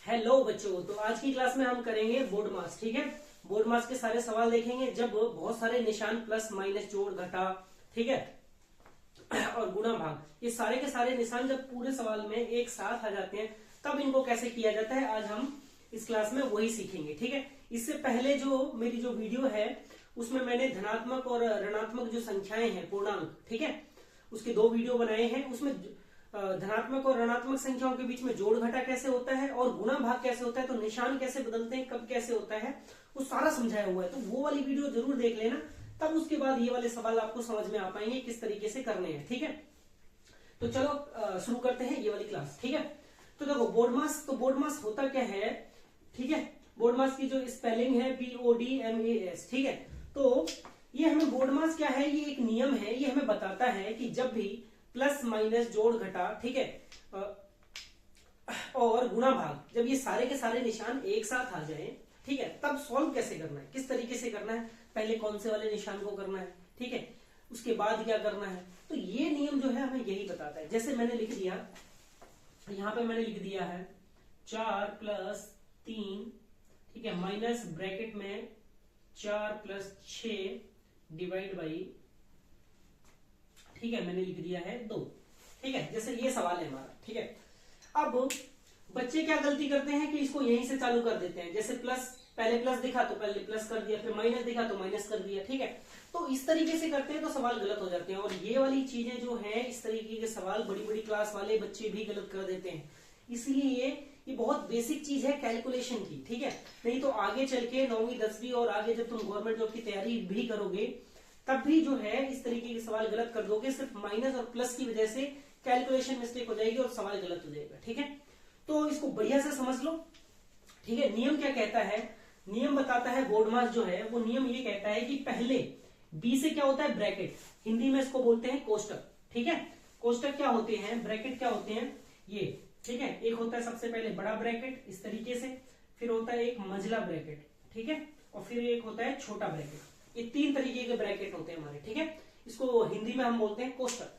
Hello बच्चों, तो आज की क्लास में हम करेंगे बोर्ड मास। ठीक है, बोर्ड मास के सारे सवाल देखेंगे जब बहुत सारे निशान प्लस माइनस जोड़ घटा, ठीक है, और गुणा भाग, ये सारे के सारे निशान जब पूरे सवाल में एक साथ आ जाते हैं तब इनको कैसे किया जाता है, आज हम इस क्लास में वही सीखेंगे। ठीक है, इससे पहले जो मेरी जो वीडियो है उसमें मैंने धनात्मक और ऋणात्मक जो संख्याएं हैं पूर्णांक, ठीक है, उसके 2 वीडियो बनाए हैं। उसमें धनात्मक और ऋणात्मक संख्याओं के बीच में जोड़ घटा कैसे होता है और गुणा भाग कैसे होता है, तो निशान कैसे बदलते हैं, कब कैसे होता है, वो सारा समझाया हुआ है। तो वो वाली वीडियो जरूर देख लेना, तब उसके बाद ये वाले सवाल आपको समझ में आ पाएंगे किस तरीके से करने हैं। ठीक है, तो चलो शुरू करते हैं ये वाली क्लास। ठीक है, तो देखो बोर्ड मास, तो बोर्ड मास होता क्या है, ठीक है, बोर्ड मास की जो स्पेलिंग है BODMAS, ठीक है। तो ये हमें बोर्ड मास क्या है, ये एक नियम है, ये हमें बताता है कि जब भी प्लस माइनस जोड़ घटा, ठीक है, और गुणा भाग, जब ये सारे के सारे निशान एक साथ आ जाए, ठीक है, तब सॉल्व कैसे करना है, किस तरीके से करना है, पहले कौन से वाले निशान को करना है, ठीक है, उसके बाद क्या करना है। तो ये नियम जो है हमें यही बताता है। जैसे मैंने लिख दिया, यहां पे मैंने लिख दिया है 4 + 3, ठीक है, माइनस ब्रैकेट में 4 + 6 डिवाइड बाई, ठीक है, मैंने लिख दिया है 2। ठीक है, जैसे ये सवाल है हमारा। ठीक है, अब बच्चे क्या गलती करते हैं कि इसको यहीं से चालू कर देते हैं। जैसे प्लस, पहले प्लस दिखा तो पहले प्लस कर दिया, फिर माइनस दिखा तो माइनस कर दिया। ठीक है, तो इस तरीके से करते हैं तो सवाल गलत हो जाते हैं। और ये वाली चीजें जो है, इस तरीके के सवाल बड़ी बड़ी क्लास वाले बच्चे भी गलत कर देते हैं। इसलिए ये बहुत बेसिक चीज है कैलकुलेशन की। ठीक है, नहीं तो आगे चल के 9वीं 10वीं और आगे जब तुम गवर्नमेंट जॉब की तैयारी भी करोगे तब भी जो है इस तरीके के सवाल गलत कर दोगे। सिर्फ माइनस और प्लस की वजह से कैलकुलेशन मिस्टेक हो जाएगी और सवाल गलत हो जाएगा। ठीक है, तो इसको बढ़िया से समझ लो। ठीक है, नियम क्या कहता है, नियम बताता है बोर्ड मास जो है वो नियम ये कहता है कि पहले बी से क्या होता है, ब्रैकेट, हिंदी में इसको बोलते हैं कोष्टक। ठीक है, कोष्टक क्या होते हैं, ब्रैकेट क्या होते हैं ये। ठीक है, एक होता है सबसे पहले बड़ा ब्रैकेट इस तरीके से, फिर होता है एक मंझला ब्रैकेट, ठीक है, और फिर एक होता है छोटा ब्रैकेट। ये 3 तरीके के ब्रैकेट होते हैं हमारे। ठीक है, इसको हिंदी में हम बोलते हैं कोष्टक।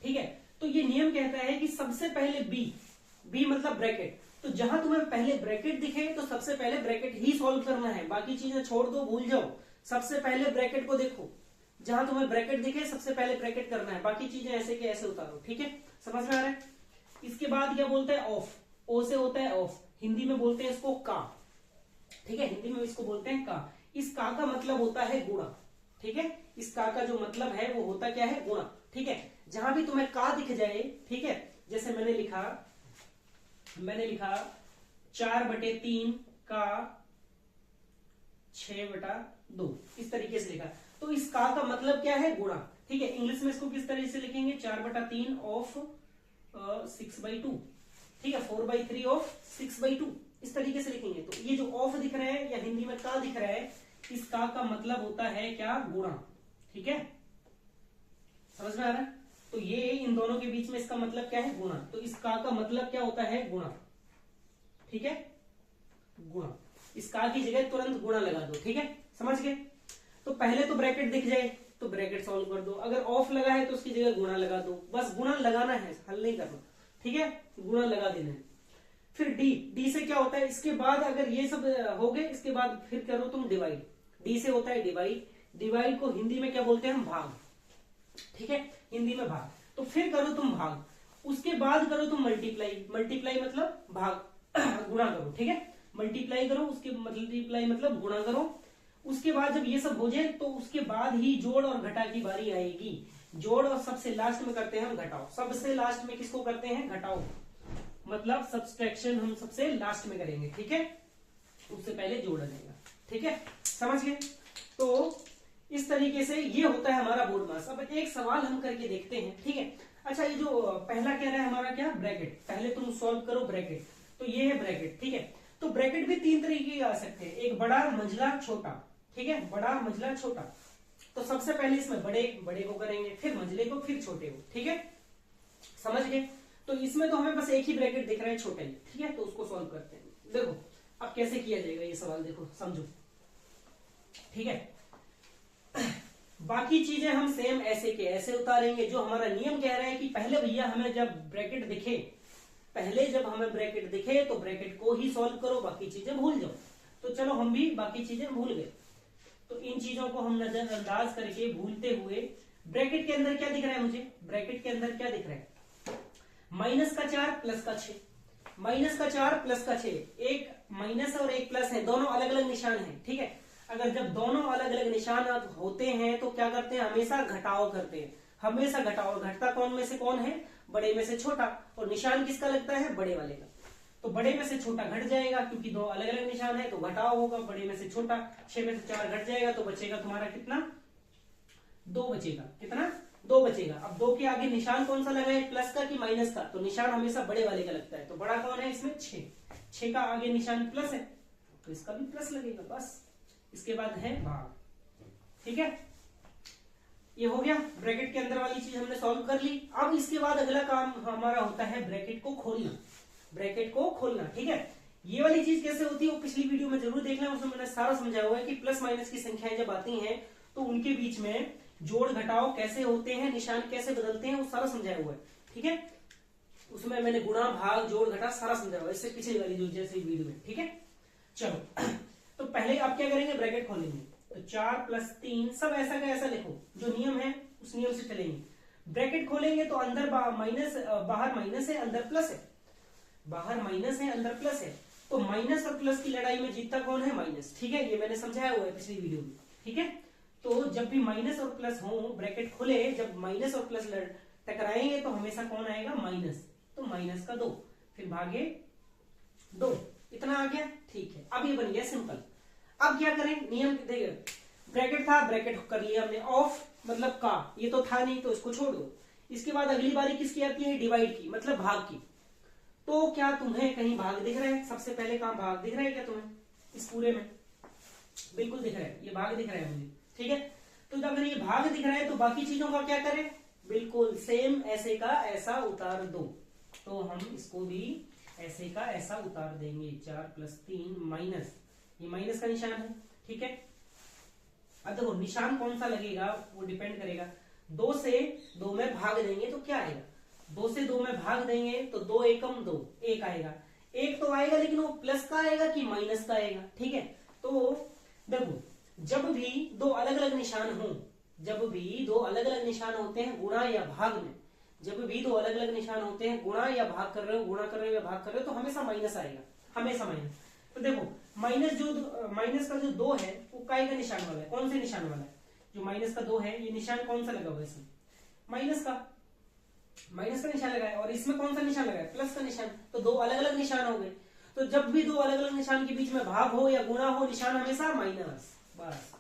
ठीक है, तो ये नियम कहता है कि सबसे पहले बी मतलब ब्रैकेट, तो जहां तुम्हें पहले ब्रैकेट दिखे तो सबसे पहले ब्रैकेट ही सॉल्व करना है, बाकी चीजें छोड़ दो, भूल जाओ। सबसे पहले ब्रैकेट को देखो, जहां तुम्हें ब्रैकेट दिखे सबसे पहले ब्रैकेट करना है, बाकी चीजें ऐसे के ऐसे उतारो। ठीक है, समझ में आ रहा है। इसके बाद क्या बोलते हैं, ऑफ, ओ से होता है ऑफ, हिंदी में बोलते हैं इसको का। ठीक है, हिंदी में इसको बोलते हैं का। इस का का मतलब होता है गुणा। ठीक है, इस का का जो मतलब है वो होता क्या है, गुणा। ठीक है, जहां भी तुम्हें का दिख जाए, ठीक है, जैसे मैंने लिखा 4/3 का 6/2, इस तरीके से लिखा, तो इस का का मतलब क्या है, गुणा। ठीक है, इंग्लिश में इसको किस तरह से लिखेंगे, 4/3 ऑफ 6/2, ठीक है, 4/3 ऑफ 6/2, इस तरीके से लिखेंगे। तो ये जो ऑफ दिख रहा है या हिंदी में का दिख रहा है, इस का का मतलब होता है क्या, गुणा। ठीक है, समझ में आ रहा है। तो ये इन दोनों के बीच में इसका मतलब क्या है, गुणा। तो इस का का मतलब क्या होता है, गुणा। ठीक है, गुणा, इस का की जगह तुरंत गुणा लगा दो। ठीक है, समझ गए। तो पहले तो ब्रैकेट दिख जाए तो ब्रैकेट सॉल्व कर दो, अगर ऑफ लगा है तो उसकी जगह गुणा लगा दो, बस गुणा लगाना है, हल नहीं करना। ठीक है, गुणा लगा देना है। फिर डी से क्या होता है, इसके बाद अगर ये सब हो गए, इसके बाद फिर करो तुम डिवाइड। डी से होता है डिवाइड, डिवाइड को हिंदी में क्या बोलते हैं हम, भाग। ठीक है, हिंदी में भाग। तो फिर करो तुम भाग, उसके बाद करो तुम मल्टीप्लाई, मल्टीप्लाई मतलब भाग, गुणा करो। ठीक है, मल्टीप्लाई करो, उसके मल्टीप्लाई मतलब गुणा करो। उसके बाद जब ये सब हो जाए तो उसके बाद ही जोड़ और घटा की बारी आएगी। जोड़ और सबसे लास्ट में करते हैं हम घटाओ, सबसे लास्ट में किसको करते हैं, घटाओ, मतलब सब्सट्रैक्शन हम सबसे लास्ट में करेंगे। ठीक है, उससे पहले जोड़ा जाएगा। ठीक है, समझ गए। तो इस तरीके से ये होता है हमारा बोर्ड मास। अब एक सवाल हम करके देखते हैं। ठीक है, अच्छा, ये जो पहला कह रहा है हमारा क्या, ब्रैकेट, पहले तुम सॉल्व करो ब्रैकेट, तो ये है ब्रैकेट। ठीक है, तो ब्रैकेट भी 3 तरीके के आ सकते हैं, एक बड़ा, मंझला, छोटा। ठीक है, बड़ा, मंझला, छोटा। तो सबसे पहले इसमें बड़े को करेंगे, फिर मंझले को, फिर छोटे को। ठीक है, समझ गए। तो इसमें तो हमें बस एक ही ब्रैकेट दिख रहा है, छोटे। ठीक है, तो उसको सॉल्व करते हैं। देखो अब कैसे किया जाएगा ये सवाल, देखो समझो। ठीक है, बाकी चीजें हम सेम ऐसे के ऐसे उतारेंगे। जो हमारा नियम कह रहा है कि पहले भैया हमें जब ब्रैकेट दिखे पहले जब हमें ब्रैकेट दिखे तो ब्रैकेट को ही सॉल्व करो, बाकी चीजें भूल जाओ। तो चलो हम भी बाकी चीजें भूल गए, तो इन चीजों को हम नजरअंदाज करके भूलते हुए, ब्रैकेट के अंदर क्या दिख रहा है मुझे, ब्रैकेट के अंदर क्या दिख रहा है, -4 प्लस का 6, -4 प्लस का 6, एक माइनस और एक प्लस है, दोनों अलग अलग निशान है, ठीक है। अगर जब दोनों अलग अलग निशान होते हैं तो क्या करते हैं, हमेशा घटाव करते हैं, हमेशा घटाव। घटता कौन में से कौन है, बड़े में से छोटा, और निशान किसका लगता है, बड़े वाले का। तो बड़े में से छोटा घट जाएगा, क्योंकि दो अलग अलग निशान है तो घटाव होगा, बड़े में से छोटा। 6 में से 4 घट जाएगा तो बचेगा तुम्हारा कितना, 2 बचेगा, कितना, 2 बचेगा। अब 2 के आगे निशान कौन सा लगा है, प्लस का कि माइनस का, तो निशान हमेशा बड़े वाले का लगता है, तो बड़ा कौन है इसमें, 6 का आगे निशान प्लस है तो इसका भी प्लस लगेगा, बस। इसके बाद है भाग, ठीक है। ये हो गया, ब्रैकेट के अंदर वाली चीज हमने सॉल्व कर ली। अब इसके बाद अगला काम हमारा होता है ब्रैकेट को खोलना, ब्रैकेट को खोलना, ठीक है। ये वाली चीज कैसे होती है वो पिछली वीडियो में जरूर देख लें, उसमें मैंने सारा समझाया हुआ है कि प्लस माइनस की संख्याएं जब आती हैं तो उनके बीच में जोड़ घटाव कैसे होते हैं, निशान कैसे बदलते हैं, वो सारा समझाया हुआ है, ठीक है। उसमें मैंने गुणा भाग जोड़ घटा सारा समझाया हुआ है, इससे पिछली वाली जो जैसे वीडियो में, ठीक है। चलो तो पहले आप क्या करेंगे, ब्रैकेट खोलेंगे, तो 4 + 3 सब ऐसा का ऐसा लिखो, जो नियम है उस नियम से चलेंगे। ब्रैकेट खोलेंगे तो अंदर माइनस, बाहर माइनस है, अंदर प्लस है, बाहर माइनस है, अंदर प्लस है, तो माइनस और प्लस की लड़ाई में जीतता कौन है, माइनस, ठीक है। ये मैंने समझाया हुआ है पिछली वीडियो में, ठीक है। तो जब भी माइनस और प्लस हो, ब्रैकेट खुले, जब माइनस और प्लस टकराएंगे तो हमेशा कौन आएगा, माइनस, तो माइनस का 2, फिर भागे 2, इतना आ गया, ठीक है। अब ये बन गया सिंपल। अब क्या करें, नियम देखिए, ब्रैकेट था, ब्रैकेट कर लिया हमने ऑफ, मतलब का, ये तो था नहीं तो इसको छोड़ दो। इसके बाद अगली बारी किसकी आती है, डिवाइड की, मतलब भाग की। तो क्या तुम्हें कहीं भाग दिख रहा है, सबसे पहले काम भाग दिख रहा है क्या तुम्हें, इस पूरे में, बिल्कुल दिख रहा है, ये भाग दिख रहा है मुझे, ठीक है। तो अगर ये भाग दिख रहा है तो बाकी चीजों का क्या करें, बिल्कुल सेम ऐसे का ऐसा उतार दो। तो हम इसको भी ऐसे का ऐसा उतार देंगे, 4 + 3 माइनस, ये माइनस का निशान है, ठीक है। अब देखो निशान कौन सा लगेगा वो डिपेंड करेगा, 2 से 2 में भाग देंगे तो क्या आएगा, 2 से 2 में भाग देंगे तो 2 एकम 2, 1 आएगा, 1 तो आएगा, लेकिन वो प्लस का आएगा कि माइनस का आएगा, ठीक है। तो देखो जब भी दो अलग अलग निशान हो, जब भी दो अलग अलग निशान होते हैं गुणा या भाग में, जब भी दो अलग अलग निशान होते हैं, गुणा या भाग कर रहे हो, गुणा कर रहे हो या भाग कर रहे हो, तो हमेशा माइनस आएगा, हमेशा माइनस। तो देखो माइनस का जो 2 है वो काय का निशान वाला है, कौन से निशान वाला है, जो माइनस का 2 है, ये निशान कौन सा लगा हुआ है इसमें, माइनस का निशान लगा है, और इसमें कौन सा निशान लगा है, प्लस का निशान। तो दो अलग अलग निशान हो गए, तो जब भी दो अलग अलग निशान के बीच में भाग हो या गुणा हो, निशान हमेशा माइनस, बस।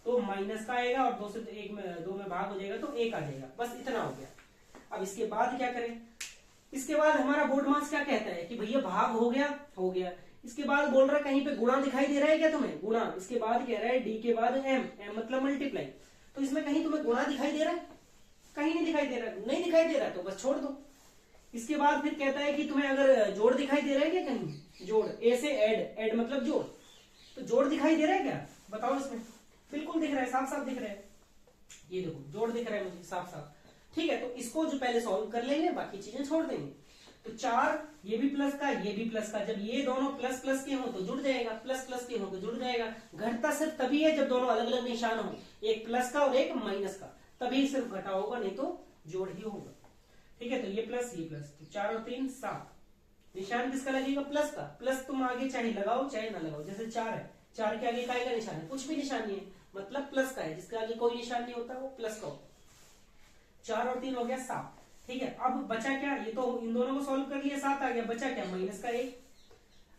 तो माइनस का आएगा और 2 से 1 में 2 में भाग हो जाएगा तो 1 आ जाएगा, बस इतना हो गया। अब इसके बाद क्या करें, इसके बाद हमारा बोर्ड मार्क्स क्या कहता है कि भैया भाग हो गया। इसके बाद बोल रहा है कहीं पे गुणा दिखाई दे रहा है क्या तुम्हें, गुणा, इसके बाद कह रहा है डी के बाद एम, एम मतलब मल्टीप्लाई। तो इसमें कहीं तुम्हें गुणा दिखाई दे रहा है, कहीं नहीं दिखाई दे रहा है, नहीं दिखाई दे रहा है तो बस छोड़ दो। इसके बाद फिर कहता है कि तुम्हें अगर जोड़ दिखाई दे रहा है क्या, कहीं जोड़, ए से ऐड मतलब जोड़, तो जोड़ दिखाई दे रहा है क्या, बताओ इसमें, बिल्कुल दिख रहा है, साफ साफ दिख रहा है, ये देखो जोड़ दिख रहा है मुझे साफ साफ, ठीक है। तो इसको जो पहले सॉल्व कर लेंगे, बाकी चीजें छोड़ देंगे। तो 4, ये भी प्लस का, ये भी प्लस का, जब ये दोनों प्लस प्लस के हो तो जुड़ जाएगा, प्लस प्लस के हो तो जुड़ जाएगा। घटता सिर्फ तभी है जब दोनों अलग अलग निशान हो, एक प्लस का और एक माइनस का, तभी सिर्फ घटा होगा, नहीं तो जोड़ ही होगा, ठीक है। तो ये प्लस, तो 4 और 3 7, निशान किसका लगेगा, प्लस का। प्लस तुम आगे चाहे लगाओ चाहे ना लगाओ, जैसे 4 है, 4 के आगे काय का निशान है, कुछ भी निशान नहीं है, मतलब प्लस का है, जिसके आगे कोई निशान नहीं होता वो प्लस का होता। 4 और 3 हो गया 7, ठीक है। अब बचा क्या, ये तो इन दोनों को सॉल्व कर लिया, 7 आ गया, बचा क्या, माइनस का 1।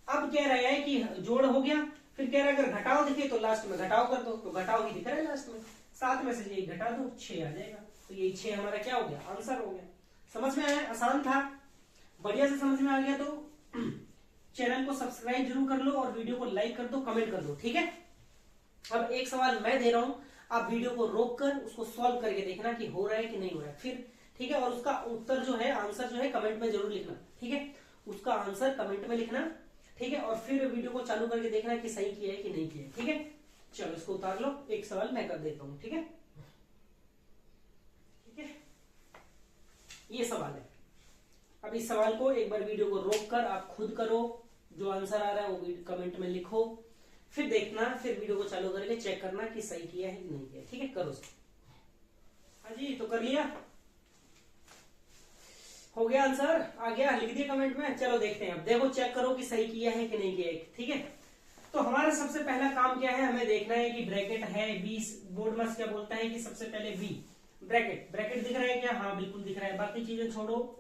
अब कह रहा है कि जोड़ हो गया, फिर कह रहा है अगर घटाव दिखे तो लास्ट में घटाव कर दो, तो घटाव ही दिख रहा है लास्ट में, 7 में से 1 घटा दो, 6 आ जाएगा। तो ये 6 हमारा क्या हो गया, आंसर हो गया। समझ में आया, आसान था, बढ़िया से समझ में आ गया तो चैनल को सब्सक्राइब जरूर कर लो और वीडियो को लाइक कर दो, कमेंट कर दो, ठीक है। अब एक सवाल मैं दे रहा हूं, आप वीडियो को रोककर उसको सॉल्व करके देखना कि हो रहा है कि नहीं हो रहा है, फिर ठीक है। और उसका उत्तर जो है, आंसर जो है कमेंट में जरूर लिखना, ठीक है, उसका आंसर कमेंट में लिखना, ठीक है। और फिर वीडियो को चालू करके देखना कि सही किया है कि नहीं किया है, ठीक है। चलो इसको उतार लो, एक सवाल मैं कर देता हूं, ठीक है, ठीक है। ये सवाल है, अब इस सवाल को एक बार वीडियो को रोक कर आप खुद करो, जो आंसर आ रहा है वो कमेंट में लिखो, फिर देखना, फिर वीडियो को चालू करके चेक करना कि सही किया है कि नहीं किया। ठीक है, करो। हाँ जी, तो कर लिया, हो गया आंसर, आ गया, लिख दिया कमेंट में। चलो देखते हैं, अब देखो चेक करो कि सही किया है कि नहीं किया है। ठीक है, तो हमारा सबसे पहला काम क्या है, हमें देखना है कि ब्रैकेट है 20। बोर्ड मास क्या बोलता है कि सबसे पहले बी ब्रैकेट, ब्रैकेट दिख रहा है क्या? हाँ बिल्कुल दिख रहा है, बाकी चीजें छोड़ो,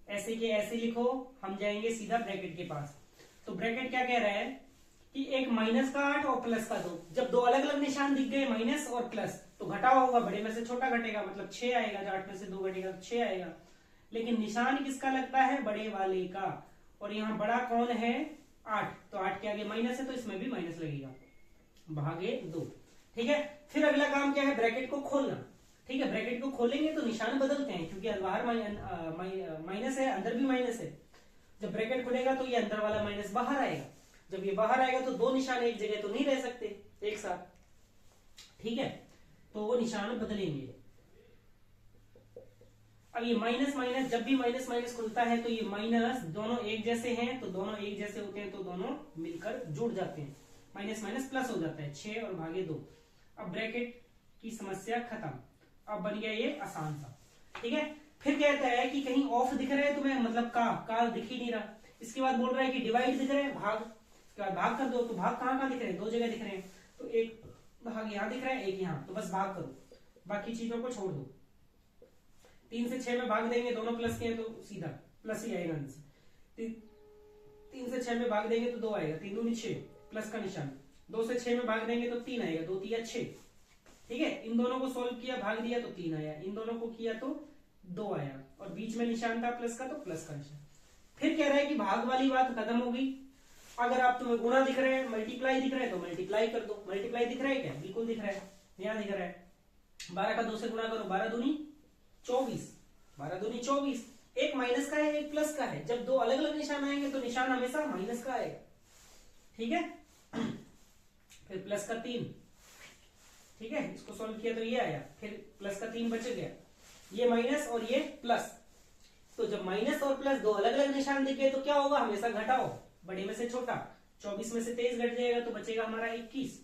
ऐसे के ऐसे लिखो, हम जाएंगे सीधा ब्रैकेट के पास। तो ब्रैकेट क्या कह रहा है कि एक माइनस का 8 और प्लस का 2, जब दो अलग अलग निशान दिख गए माइनस और प्लस, तो घटाव होगा, बड़े में से छोटा घटेगा, मतलब 6 आएगा, जो 8 में से 2 घटेगा तो 6 आएगा। लेकिन निशान किसका लगता है? बड़े वाले का, और यहाँ बड़ा कौन है? 8, तो 8 के आगे माइनस है तो इसमें भी माइनस लगेगा, भागे 2। ठीक है, फिर अगला काम क्या है? ब्रैकेट को खोलना। ठीक है, ब्रैकेट को खोलेंगे तो निशान बदलते हैं, क्योंकि बाहर माइनस है, अंदर भी माइनस है। जब ब्रैकेट खुलेगा तो ये अंदर वाला माइनस बाहर आएगा, जब ये बाहर आएगा तो दो निशान एक जगह तो नहीं रह सकते एक साथ। ठीक है, तो वो निशान बदलेंगे। अब ये माइनस माइनस, जब भी माइनस माइनस खुलता है तो ये माइनस दोनों एक जैसे हैं, तो दोनों एक जैसे होते हैं तो दोनों मिलकर जुड़ जाते हैं, माइनस माइनस प्लस हो जाता है, 6 और भागे 2। अब ब्रैकेट की समस्या खत्म, अब बन गया ये आसान सा। ठीक है, फिर कहता है कि कहीं ऑफ दिख रहा है तुम्हें, मतलब का दिख ही नहीं रहा। इसके बाद बोल रहा है कि डिवाइड दिख रहा है, भाग, इसके बाद भाग कर दो, तो भाग कहाँ दिख रहे हैं? 2 जगह दिख रहे हैं, तो एक भाग यहाँ दिख रहा है, एक यहाँ, तो बस भाग करो, बाकी चीजों को छोड़ दो। 3 से 6 में भाग देंगे, दोनों प्लस के हैं तो सीधा प्लस ही आएगा आंसर। 3 से 6 में भाग देंगे तो 2 आएगा, 3 दूनी 6, प्लस का निशान। 2 से 6 में भाग देंगे तो 3 आएगा, 2 3 6। ठीक है, इन दोनों को सोल्व किया, भाग दिया तो 3 आया, इन दोनों को किया तो 2 आया, और बीच में निशान था प्लस का तो प्लस का निशान। फिर कह रहा है कि भाग वाली बात खत्म हो गई। अगर आप तुम्हें गुणा दिख रहे हैं, मल्टीप्लाई दिख रहा है तो मल्टीप्लाई कर दो। मल्टीप्लाई दिख रहा है क्या? बिल्कुल दिख रहा है, यहाँ दिख रहा है। 12 का 2 से गुणा करो, 12 दूनी 24, 12 दूनी 24। एक माइनस का है, एक प्लस का है, जब दो अलग अलग निशान आएंगे तो निशान हमेशा माइनस का आएगा। ठीक है, फिर प्लस का 3। ठीक है, इसको सॉल्व किया तो ये आया, फिर प्लस का 3 बच गया, ये माइनस और ये प्लस। तो जब माइनस और प्लस दो अलग अलग निशान दिख गए तो क्या होगा? हमेशा घटाओ, बड़े में से छोटा। 24 में से 23 घट जाएगा तो बचेगा हमारा 21,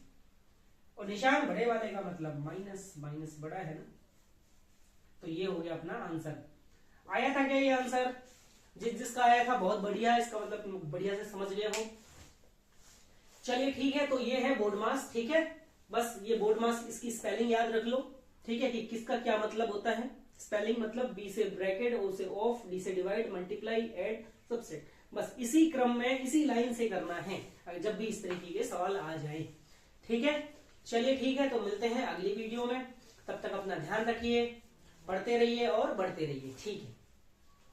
और निशान बड़े वाले का मतलब माइनस, माइनस बड़ा है ना। तो ये हो गया अपना आंसर। आया था क्या ये आंसर? जिसका आया था बहुत बढ़िया, इसका मतलब बढ़िया से समझ गए हो। चलिए ठीक है, तो ये है बोर्ड मास। ठीक है, बस ये बोर्ड मास, इसकी स्पेलिंग याद रख लो। ठीक है, कि किसका क्या मतलब होता है। स्पेलिंग मतलब बी से ब्रैकेट, ओ से ऑफ, डी से डिवाइड, मल्टीप्लाई, ऐड, सबसेट। बस इसी क्रम में, इसी लाइन से करना है जब भी इस तरीके के सवाल आ जाए। ठीक है, चलिए ठीक है, तो मिलते हैं अगली वीडियो में। तब तक अपना ध्यान रखिए, पढ़ते रहिए और बढ़ते रहिए। ठीक है।